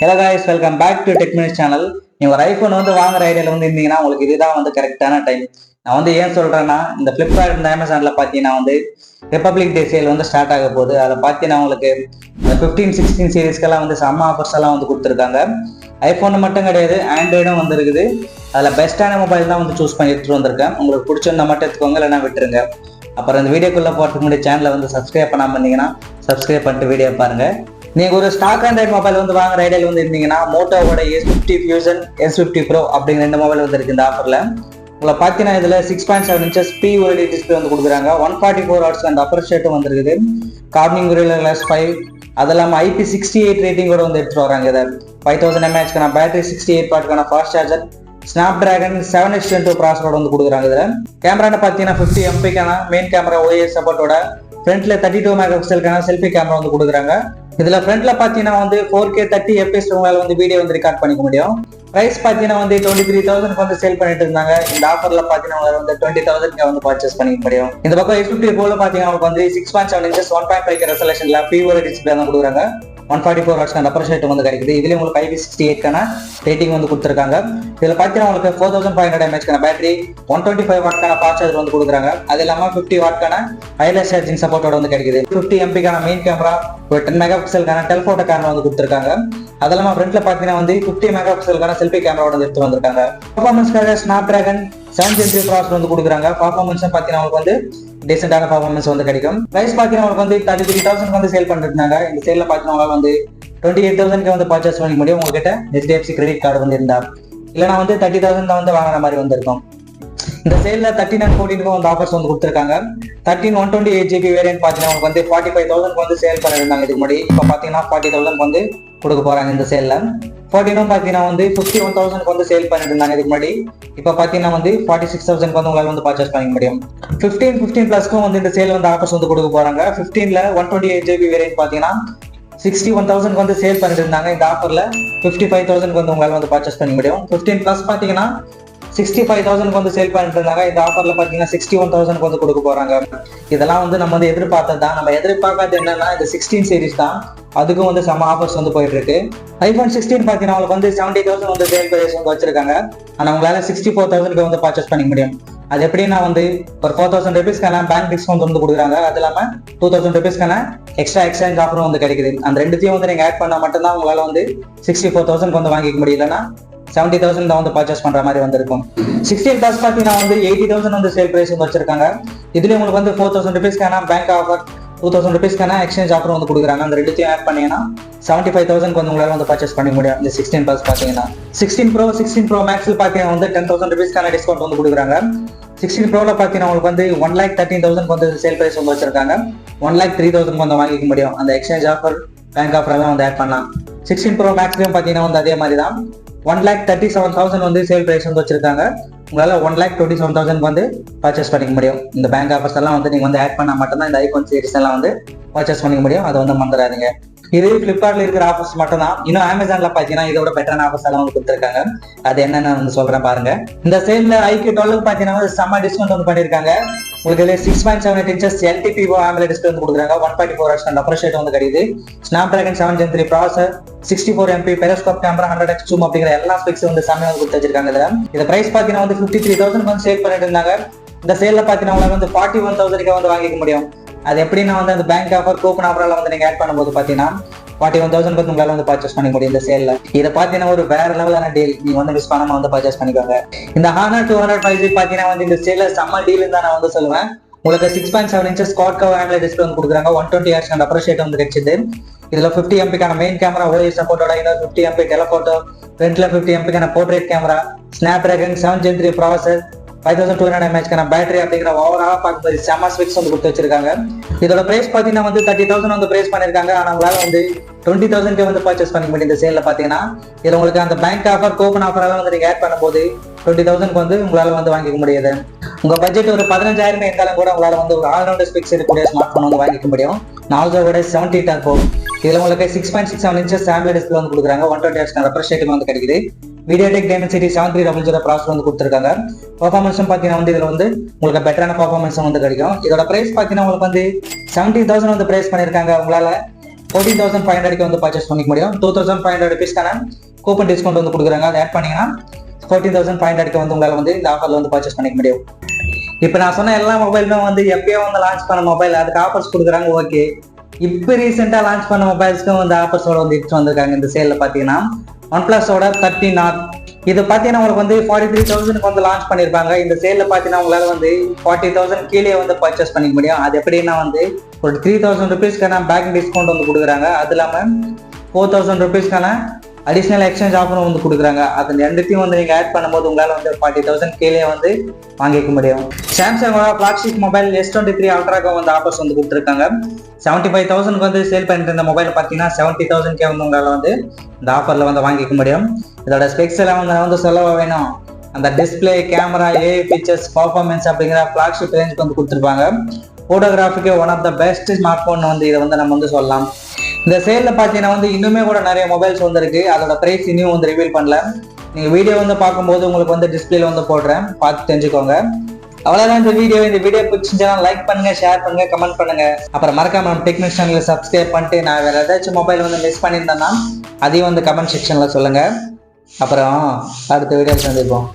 Hello guys, welcome back to Tech Minutes channel. நீங்க ஒரு iPhone வாங்குற ஐடியால இருந்தீங்கன்னா உங்களுக்கு இதுதான் கரெக்டான டைம். நான் ஏன் சொல்றேன்னா இந்த Flipkart இந்த Amazonல பாத்தீங்கன்னா ரிபப்ளிக் டே சேல் ஸ்டார்ட் ஆக போகுது. அதை பாத்தீங்கன்னா உங்களுக்கு 15-16 சீரிஸ்க்கெல்லாம் செம்ம ஆஃபர்ஸ் எல்லாம் கொடுத்துருக்காங்க. ஐபோன் மட்டும் கிடையாது, ஆண்ட்ராய்டும் இருக்குது. அதுல பெஸ்டான மொபைல் தான் சூஸ் பண்ணி எடுத்துட்டு வந்திருக்கேன். உங்களுக்கு பிடிச்சிருந்தா மட்டும் எடுத்துக்கோங்க, இல்லைன்னா விட்டுருங்க. அப்புறம் இந்த வீடியோக்குள்ள போறதுக்கு முன்னாடி சேனலை சப்ஸ்கிரைப் பண்ணாம இருந்தீங்கன்னா சப்ஸ்கிரைப் பண்ணிட்டு வீடியோ பாருங்க. நீங்க ஒரு ஸ்டாக் ஆண்ட்ராய்ட் மொபைல் வாங்குற ஐடியால இருந்தீங்கன்னா மோட்டோவோட S50 Fusion S50 Pro அப்படிங்கிற இந்த மொபைல் இருக்கு இந்த ஆஃபர்ல. உங்களை பார்த்தீங்கன்னா இதுல 6.7 inches POLED டிஸ்பிளே கொடுக்குறாங்க. 144 Hz அந்த அப்பர் ஷேட்டும் இருக்குது. கார்னிங் Gorilla Glass 5 அதெல்லாம் IP68 ரேட்டிங்கோட எடுத்துட்டு வராங்க. இதை 5000 mAh பேட்டரி, 68 வாட்க்கான fast charger, Snapdragon 7X Gen 2 ப்ராசஸரோட கொடுக்குறாங்க. இதுல கேமரா பார்த்தீங்கன்னா 50 MP மெயின் கேமரா OIS சப்போர்ட்டோட, ஃப்ரண்ட்ல 32 மெகாபிக்சலுக்கான செல்ஃபி கேமரா கொடுக்குறாங்க. இதுல ஃப்ரண்ட்ல பாத்தீங்கன்னா 4K 30 FPS உங்களால வீடியோ ரெக்கார்ட் பண்ணிக்க முடியும். பிரைஸ் பாத்தீங்கன்னா 23,000 சேல் பண்ணிட்டு இருந்தாங்க. இந்த ஆஃபர்ல பாத்தீங்கன்னா 20,000 பர்ச்சேஸ் பண்ணிக்க முடியும். இந்த பக்கம் S50 Pro பாத்தீங்கன்னா 6.7 inches 1.5K ரெசல்யூஷன்ல POLED டிஸ்பிளே தான் கொடுக்குறாங்க. 144 Hz அந்த அப்பர் ஷேட் கிடைக்குது. இதுல உங்களுக்கு IP68 ரேட்டிங் கொடுத்துருக்காங்க. இதுல பாத்தீங்கன்னா உங்களுக்கு 4500 mAh பேட்டரி, 125 வாட்க்கான ஃபாஸ்ட் சார்ஜர் கொடுக்குறாங்க. அது இல்லாம 50 வாட்க்கான வயர்லெஸ் சார்ஜிங் சப்போர்ட்டோட கிடைக்குது. 50 MP மெயின் கேமரா, ஒரு 10 மெகாபிக்சலுக்கான டெலிஃபோட்டோ கேமரா கொடுத்துருக்காங்க. அது இல்லாம ஃப்ரண்ட்ல பாத்தீங்கன்னா 50 மெகாபிக்சலுக்கான செல்ஃபி கேமராவோட எடுத்து வந்திருக்காங்க. பெர்ஃபார்மன்ஸ்க்காக Snapdragon 7 Gen 3 ப்ராசஸர் கொடுக்குறாங்க. பெர்ஃபார்மன்ஸ் பாத்தீங்கன்னா உங்களுக்கு டீசென்டான பெர்ஃபார்மன்ஸ் கிடைக்கும். பிரைஸ் பாத்தீங்கன்னா உங்களுக்கு 33,000 சேல் பண்ணிருந்தாங்க. இந்த சேல்ல பாத்தீங்கன்னா 28,000 பர்ச்சேஸ் பண்ணிக்க முடியும். உங்ககிட்ட HDFC கிரெடிட் கார்டு இருந்தா, இல்லைன்னா 30,000 தான் வாங்குற மாதிரி இருக்கும். இந்த சேல்ல 13 and 14 ஆஃபர்ஸ் கொடுத்துருக்காங்க. 13 128GB வேரியன்ட் பாத்தீங்கன்னா உங்களுக்கு 45,000 சேல் பண்ணிருந்தாங்க இதுக்கு முன்னாடி. இப்ப பாத்தீங்கன்னா 40,000 கொடுக்க போறாங்க இந்த சேல்ல. 14 பாத்தீங்கன்னா 51,000 சேல் பண்ணிட்டு இருந்தாங்க இதுக்கு முன்னாடி. இப்ப பாத்தீங்கன்னா 46,000 உங்களால பர்ச்சேஸ் பண்ணிக்க முடியும். 15 பிளஸ்க்கும் இந்த சேல் ஆஃபர்ஸ் கொடுக்க போறாங்க. 15ல 128GB வேரியன்ட் பாத்தீங்கன்னா 61,000 சேல் பண்ணிட்டு இருந்தாங்க. இந்த ஆஃபர்ல 55,000 உங்களால பர்ச்சேஸ் பண்ணிக்க முடியும். 15 பிளஸ் பாத்தீங்கன்னா 65,000 சேல் பண்ணிட்டு இருந்தாங்க. இந்த ஆஃபர்ல பாத்தீங்கன்னா 61,000 கொடுக்க போறாங்க. இதெல்லாம் நம்ம எதிர்பார்த்ததுதான். நம்ம எதிர்பார்க்காது என்னன்னா இந்த 16 சீரிஸ் தான். அதுக்கும் செம்ம ஆஃபர்ஸ் போயிட்டு இருக்கு. iPhone 16 பாத்தீங்கன்னா உங்களுக்கு 70,000 சேல் பிரைஸ் வச்சிருக்காங்க. ஆனா உங்களால 64,000 பர்ச்சேஸ் பண்ணிக்க முடியும். அது எப்படின்னா ஒரு 4,000 rupeesக்கான பேங்க் டிஸ்கவுண்ட் கொடுக்குறாங்க. அது இல்லாம 2,000 rupeesக்கான எக்ஸ்ட்ரா எக்ஸ்சேஞ்ச் ஆஃபரும் கிடைக்குது. அந்த ரெண்டுத்தையும் நீங்க ஆட் பண்ணா மட்டும்தான் உங்களால 64,000 வாங்கிக்க முடியலன்னா 70,000 தான் பர்ச்சேஸ் பண்ற மாதிரி இருக்கும். 16 பிளஸ் பாத்தீங்கன்னா 80,000 சேல் பிரைஸ் வச்சிருக்காங்க. இதுல உங்களுக்கு 4,000 rupeesக்கான பேங்க் ஆஃபர், 2,000 rupeesக்கான எக்ஸ்சேஞ்ச் ஆஃபர் கொடுக்குறாங்க. அந்த ரெண்டுத்தையும் ஆட் பண்ணீங்கன்னா 75,000 உங்களால பர்ச்சேஸ் பண்ணிக்க முடியும். இந்த 16 பிளஸ் பாத்தீங்கன்னா 16 Pro Max பாத்தீங்கன்னா 10,000 rupeesக்கான டிஸ்கவுண்ட் கொடுக்குறாங்க. 16 Proல பாத்தீங்கன்னா உங்களுக்கு 1,13,000 சேல் பிரைஸ் வச்சிருக்காங்க. 1,03,000 வாங்கிக்க முடியும். அந்த எக்ஸ்சேஞ்ச் ஆஃபர், பேங்க் ஆஃபர் எல்லாம் ஆட் பண்ணலாம். 16 Pro Maxலயும் பாத்தீங்கன்னா அதே மாதிரி தான் 1,37,000 சேல் பிரைஸ் வச்சிருக்காங்க. உங்களால 1,27,000 பர்ச்சேஸ் பண்ணிக்க முடியும். இந்த பேங்க் ஆஃபர்ஸ் எல்லாம் நீங்க ஆட் பண்ணா மட்டும்தான் இந்த ஐபோன் சீரிஸ் எல்லாம் பர்ச்சேஸ் பண்ணிக்க முடியும். அதை மறந்துடாதீங்க. இது Flipkartல இருக்கிற ஆஃபர்ஸ் மட்டும் தான். இன்னும் Amazonல பாத்தீங்கன்னா இதோட பெட்டரான ஆஃபர்ஸ் எல்லாம் கொடுத்துருக்காங்க. அது என்னன்னு சொல்றேன் பாருங்க. இந்த சேல்ல IQ 12 பாத்தீங்கன்னா செம்ம டிஸ்கவுண்ட் பண்ணிருக்காங்க. உங்களுக்கு 6.7 inches LTPO AMOLED டிஸ்பிளே கொடுக்குறாங்க. 144 Hz அந்த அப்பர் ஷேட் கிடைக்குது. Snapdragon 7 Gen 3 processor, 64 MP periscope camera, 100x zoom அப்படிங்கிற எல்லா ஸ்பெக்ஸ் செம்மையா கொடுத்து வச்சிருக்காங்க. இதுல இந்த பிரைஸ் பாத்தீங்கன்னா 53,000 சேல் பண்ணிட்டு இருந்தாங்க. இந்த சேல்ல பாத்தீங்கன்னா உங்களுக்கு 41,000 வாங்கிக்க முடியும். அது எப்படின்னா அந்த பேங்க் ஆஃபர், கூப்பன் ஆஃபர் எல்லாம் நீங்க ஆட் பண்ணும்போது பாத்தீங்கன்னா 41,000 உங்களால பர்ச்சேஸ் பண்ணிக்க முடியும் இந்த சேல்ல. இதை பாத்தீங்கன்னா ஒரு வேற லெவலான டீல். நீங்க மிஸ் பண்ணாம பர்ச்சேஸ் பண்ணிக்கோங்க. இந்த Honor 205 பாத்தீங்கன்னா இந்த சேல்ல செம்ம டீல் தான் நான் சொல்லுவேன். உங்களுக்கு 6.7 inches quad cover AMOLED display கொடுக்குறாங்க. 120 Hz அந்த அப்பர் ஷேட் கிடைச்சது. இதுல 50 MP மெயின் கேமரா OIS சப்போர்ட்டோட, 50 MP டெலிஃபோட்டோ, ஃப்ரண்ட்ல 50 MP portrait camera, Snapdragon 7 Gen 3 processor, 5,200 mAh battery அப்படிங்கிற ஓவராலா பார்க்கும்போது செம்ம ஸ்பெக்ஸ் கொடுத்து வச்சிருக்காங்க. இதோட பிரைஸ் பாத்தீங்கன்னா 30,000 பிரைஸ் பண்ணிருக்காங்க. ஆனா உங்களால 20,000 பர்ச்சேஸ் பண்ணிக்க முடியும் இந்த சேல்ல பாத்தீங்கன்னா. இதுல உங்களுக்கு அந்த பேங்க் ஆஃபர், கூப்பன் ஆஃபர் எல்லாம் நீங்க ஆட் பண்ணும்போது 20,000 உங்களால வாங்கிக்க முடியாது. உங்க பட்ஜெட் ஒரு 15,000 இருந்தாலும் கூட உங்களால ஒரு ஆல்ரவுண்டர் ஸ்பெக்ஸ் இருக்கக்கூடிய ஸ்மார்ட் போன் வாங்கிக்க முடியும். நார்சோவோட 70 Turbo. இதுல உங்களுக்கு 6.67 inches AMOLED டிஸ்பிளே கொடுக்குறாங்க. 120 Hz அப்பர் ஷேட் கிடைக்குது. MediaTek Dimensity 7300 ப்ராசஸர் கொடுத்துருக்காங்க. பெர்ஃபார்மன்ஸ் பாத்தீங்கன்னா இதுல உங்களுக்கு பெட்டரான பெர்ஃபார்மன்ஸ் கிடைக்கும். இதோட பிரைஸ் பாத்தீங்கன்னா உங்களுக்கு 17,000 பிரைஸ் பண்ணிருக்காங்க. உங்களால 14,500 வந்து பர்ச்சேஸ் பண்ணிக்க முடியும். 2,500 ருபீஸ்க்கான கூப்பன் டிஸ்கவுண்ட் வந்து கொடுக்குறாங்க. அதை ஆட் பண்ணிங்கன்னா 14,500 வந்து உங்களால் வந்து இந்த ஆஃபரில் வந்து பர்ச்சேஸ் பண்ணிக்க முடியும். இப்போ நான் சொன்ன எல்லா மொபைலுமே வந்து எப்பயோ வந்து லான்ச் பண்ண மொபைல், அதுக்கு ஆஃபர்ஸ் கொடுக்குறாங்க. ஓகே, இப்போ ரீசெண்டாக லான்ச் பண்ண மொபைல்ஸ்க்கும் வந்து ஆஃபர்ஸோட வந்து எடுத்து வந்திருக்காங்க. இந்த சேலில் பார்த்தீங்கன்னா OnePlus-ஓட 30 North இது பார்த்தீங்கன்னா உங்களுக்கு வந்து 43,000 வந்து லான்ச் பண்ணியிருப்பாங்க. இந்த சேலில் பார்த்தீங்கன்னா உங்களால் வந்து 40,000 கீழே வந்து பர்ச்சேஸ் பண்ணிக்க முடியும். அது எப்படின்னா வந்து ஒரு 3,000 ருபீஸ்க்கான பேக்கிங் டிஸ்கவுண்ட் வந்து கொடுக்குறாங்க. அது இல்லாமல் 4,000 ருபீஸ்க்கான அடிஷ்னல் எக்ஸ்சேஞ்ச் ஆஃபரும் வந்து கொடுக்குறாங்க. அது ரெண்டுத்தையும் வந்து நீங்கள் ஆட் பண்ணும்போது உங்களால் வந்து 40,000 கீழே வந்து வாங்கிக்க முடியும். சாம்சங்கோட ஃபிளாக்ஷிப் மொபைல் S23 அல்ட்ராக்கு வந்து ஆஃபர்ஸ் வந்து கொடுத்துருக்காங்க. 75,000 வந்து சேல் பண்ணிட்டு இருந்த மொபைல் பார்த்தீங்கன்னா 70,000 வந்து உங்களால் வந்து இந்த ஆஃபரில் வந்து வாங்கிக்க முடியும். இதோட ஸ்பெக்ஸ் எல்லாம் வந்து சொல்ல வேணும். அந்த display, camera, AI features, performance அப்படிங்கிற ஃபிளாக்ஷிப் ரேஞ்சுக்கு வந்து கொடுத்துருப்பாங்க. ஃபோட்டோகிராஃபிக்கு one of the best smartphone வந்து இதை வந்து நம்ம வந்து சொல்லலாம். இந்த சேலில் பார்த்தீங்கன்னா வந்து இன்னுமே கூட நிறைய மொபைல்ஸ் வந்துருக்கு. அதோட ப்ரைஸ் இன்னும் வந்து ரிவீல் பண்ணல. நீங்கள் வீடியோ வந்து பார்க்கும்போது உங்களுக்கு வந்து டிஸ்பிளேல வந்து போடுறேன், பார்த்து தெரிஞ்சுக்கோங்க. அவ்வளோதான் இந்த வீடியோ பிடிச்சிருந்துச்சுன்னா லைக் பண்ணுங்க, ஷேர் பண்ணுங்க, கமெண்ட் பண்ணுங்க. அப்புறம் மறக்காம நம்ம டெக்னிக் சேனலில் சப்ஸ்கிரைப் பண்ணிட்டு நான் வேற ஏதாச்சும் மொபைல் வந்து மிஸ் பண்ணியிருந்தேன்னா அதையும் வந்து கமெண்ட் செக்ஷனில் சொல்லுங்க. அப்புறம் அடுத்த வீடியோ சந்திப்போம்.